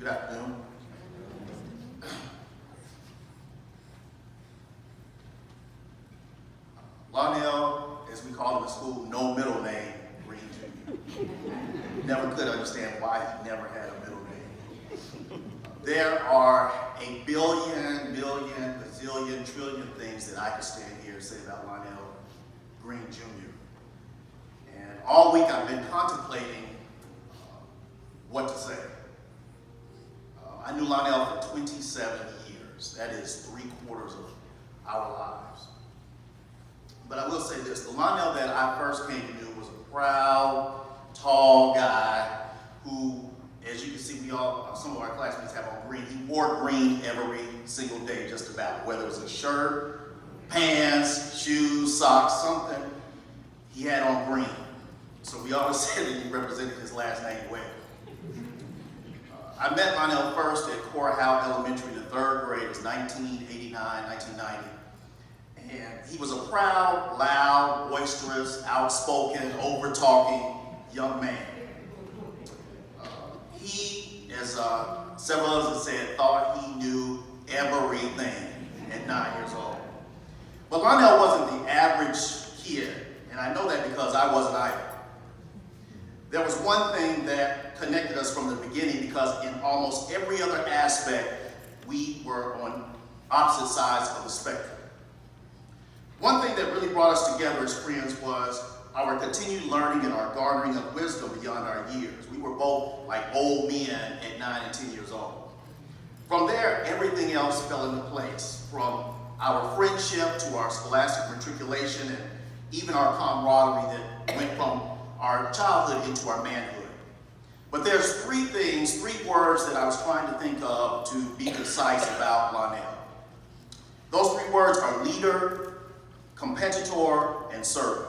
Good afternoon. Loniel, as we call him in school, no middle name, Green Jr. Never could understand why he never had a middle name. There are a billion, million, bazillion, trillion things that I could stand here and say about Loniel Green Jr. And all week I've been contemplating what to say. I knew Loniel for 27 years. That is 3/4 of our lives. But I will say this, the Loniel that I first came to know was a proud, tall guy who, as you can see, some of our classmates have on green. He wore green every single day, just about, whether it was a shirt, pants, shoes, socks, something, he had on green. So we always said that he represented his last name well. I met Loniel first at Cora Howe Elementary in the 3rd grade. It was 1989, 1990. And he was a proud, loud, boisterous, outspoken, over-talking young man. He, as several others have said, thought he knew everything at 9 years old. But Loniel wasn't the average kid, and I know that because I wasn't either. There was one thing that connected us from the beginning, because in almost every other aspect, we were on opposite sides of the spectrum. One thing that really brought us together as friends was our continued learning and our garnering of wisdom beyond our years. We were both like old men at 9 and 10 years old. From there, everything else fell into place, from our friendship to our scholastic matriculation and even our camaraderie that went from our childhood into our manhood. But there's 3 words that I was trying to think of to be concise about Loniel. Those 3 words are leader, competitor, and servant.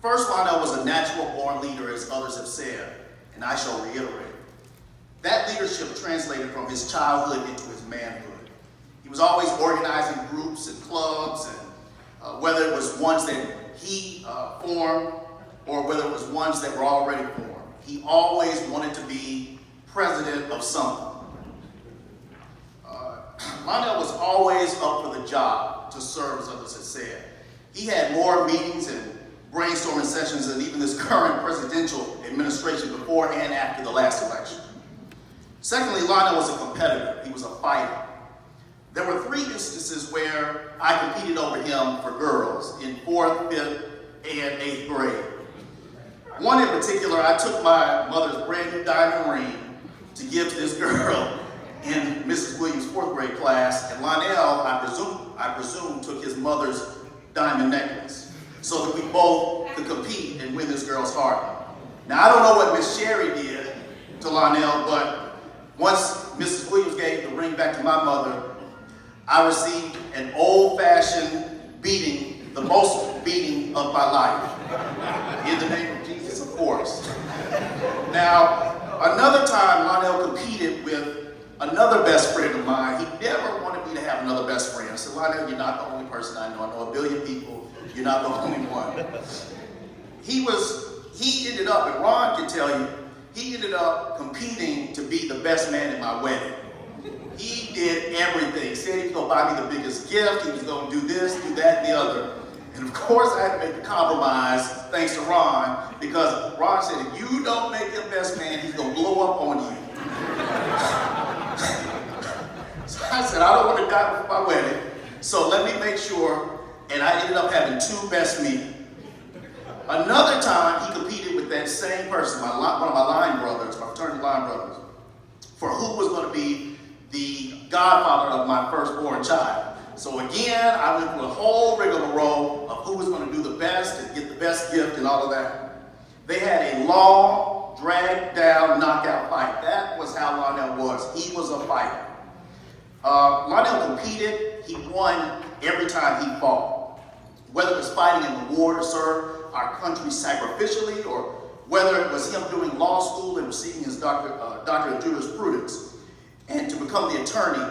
First, Loniel was a natural-born leader, as others have said, and I shall reiterate. That leadership translated from his childhood into his manhood. He was always organizing groups and clubs, and whether it was ones that he formed or whether it was ones that were already formed. He always wanted to be president of something. Loniel was always up for the job to serve, as others had said. He had more meetings and brainstorming sessions than even this current presidential administration before and after the last election. Secondly, Loniel was a competitor. He was a fighter. There were 3 instances where I competed over him for girls in 4th, 5th, and 8th grade. One in particular, I took my mother's brand new diamond ring to give to this girl in Mrs. Williams' 4th grade class, and Loniel, I presume, took his mother's diamond necklace so that we both could compete and win this girl's heart. Now, I don't know what Miss Sherry did to Loniel, but once Mrs. Williams gave the ring back to my mother, I received an old-fashioned beating, the most beating of my life. In the name of Jesus, of course. Now, another time Loniel competed with another best friend of mine. He never wanted me to have another best friend. I said, Loniel, you're not the only person I know. I know a billion people. You're not the only one. He ended up, and Ron can tell you, he ended up competing to be the best man at my wedding. He did everything. He said he was going to buy me the biggest gift. He was going to do this, do that, and the other. And of course, I had to make a compromise, thanks to Ron, because Ron said, if you don't make him best man, he's going to blow up on you. So I said, I don't want to die before my wedding, so let me make sure, and I ended up having 2 best men. Another time, he competed with that same person, one of my line brothers, my fraternity line brothers, for who was going to be the godfather of my firstborn child. So again, I went through a whole rigmarole of who was going to do the best and get the best gift and all of that. They had a long, dragged-down, knockout fight. That was how Loniel was. He was a fighter. Loniel competed. He won every time he fought. Whether it was fighting in the war to serve our country sacrificially, or whether it was him doing law school and receiving his doctorate of jurisprudence, and to become the attorney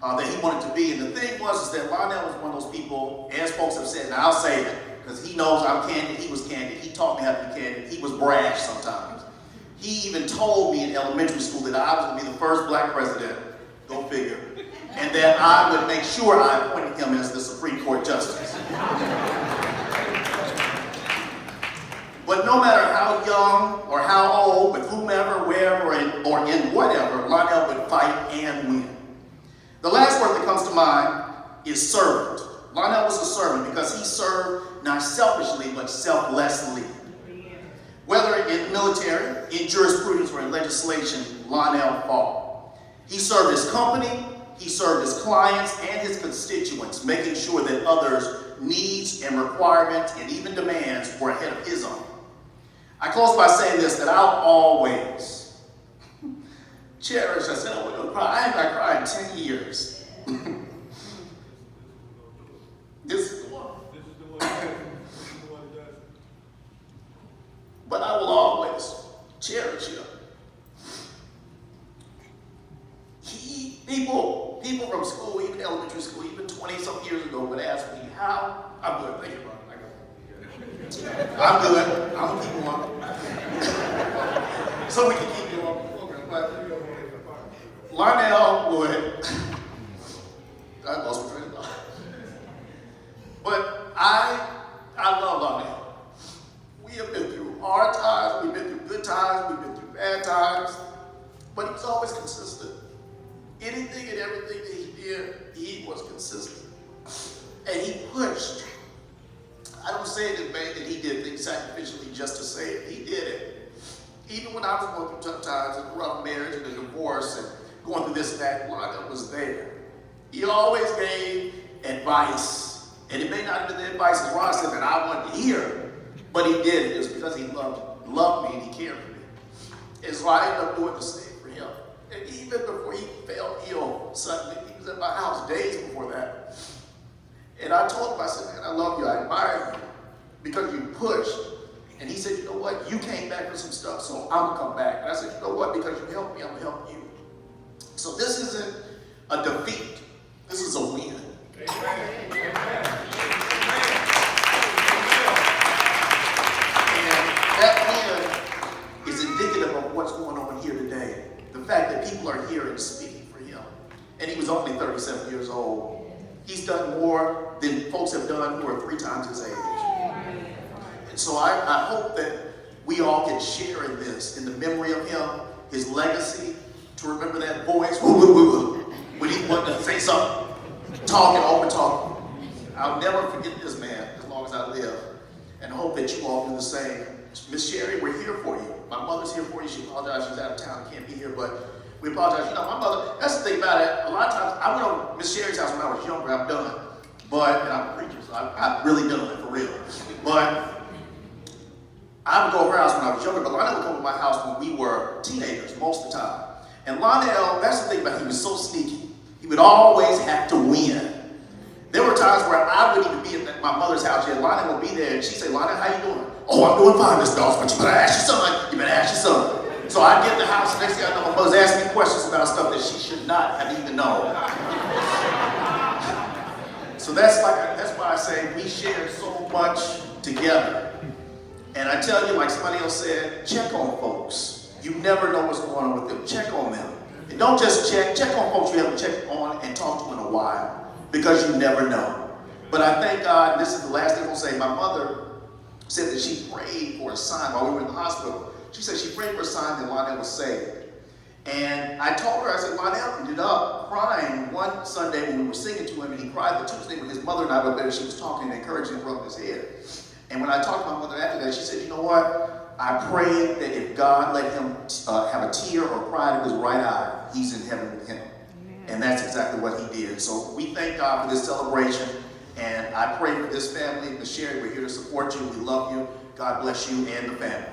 that he wanted to be. And the thing was that Loniel was one of those people, as folks have said, and I'll say it, because he knows I'm candid, he was candid, he taught me how to be candid, he was brash sometimes. He even told me in elementary school that I was going to be the first black president, go figure, and that I would make sure I appointed him as the Supreme Court Justice. But no matter how young or how old, with whomever, wherever, or in whatever, Loniel would fight and win. The last word that comes to mind is servant. Loniel was a servant because he served not selfishly, but selflessly. Whether in the military, in jurisprudence, or in legislation, Loniel fought. He served his company, he served his clients and his constituents, making sure that others' needs and requirements and even demands were ahead of his own. I close by saying this, that I'll always cherish. I said I wasn't going to cry. I ain't not cried in 10 years. This is the one. But I will always cherish him. People from school, even elementary school, even 20-some years ago, would ask me, how? I'm good. Thank you, brother. I'm good. I'm going to keep going. So we can keep going. But Loniel would, I lost my train of thought. But I love Loniel. We have been through hard times, we've been through good times, we've been through bad times, but he was always consistent. Anything and everything that he did, he was consistent. And he pushed. I don't say it in vain that he did things sacrificially just to say it. He did it. Even when I was going through tough times, and a rough marriage and a divorce and going through this and that, Loniel was there. He always gave advice. And it may not have been the advice, as Ron said, that I wanted to hear, but he did it. It was because he loved me and he cared for me. And so I ended up doing the same for him. And even before he fell ill suddenly, he was at my house days before that. And I told him, I said, man, I love you, I admire you, because you pushed. And he said, you know what, you came back with some stuff, so I'm going to come back. And I said, you know what, because you helped me, I'm going to help you. So this isn't a defeat, this is a win. And that win is indicative of what's going on here today. The fact that people are here and speaking for him. And he was only 37 years old. He's done more than folks have done who are 3 times his age. And so I hope that we all can share in this, in the memory of him, his legacy, to remember that voice, woo, woo, woo, woo, when he wanted to say something, talking, over talking. I'll never forget this man as long as I live, and hope that you all do the same. Miss Sherry, we're here for you. My mother's here for you. She apologized, she's out of town, can't be here, but we apologize. You know, my mother, that's the thing about it. A lot of times, I went over Miss Sherry's house when I was younger, I'm done. But, and I'm a preacher, so I've really done it for real. But I would go over her house when I was younger, but Loniel would come to my house when we were teenagers most of the time. And Loniel, that's the thing about him, he was so sneaky. He would always have to win. There were times where I wouldn't even be at my mother's house yet. Loniel would be there, and she'd say, Loniel, how you doing? Oh, I'm doing fine, Miss Dawes, but you better ask your son. You better ask your son. So I get in the house, and next thing I know, my mother's asking me questions about stuff that she should not have even known. So that's why I say we share so much together. And I tell you, like somebody else said, check on folks. You never know what's going on with them. Check on them. And don't just check on folks you haven't checked on and talked to in a while, because you never know. But I thank God, and this is the last thing I'll say, my mother said that she prayed for a sign while we were in the hospital. She said she prayed for a sign that Loniel was saved. And I told her, I said, Loniel ended up crying one Sunday when we were singing to him, and he cried the Tuesday when his mother and I were there. She was talking and encouraging him, rubbing his head. And when I talked to my mother after that, she said, you know what? I pray that if God let him have a tear or cry out of his right eye, he's in heaven with him. And that's exactly what he did. So we thank God for this celebration. And I pray for this family. Miss Sherry, we're here to support you. We love you. God bless you and the family.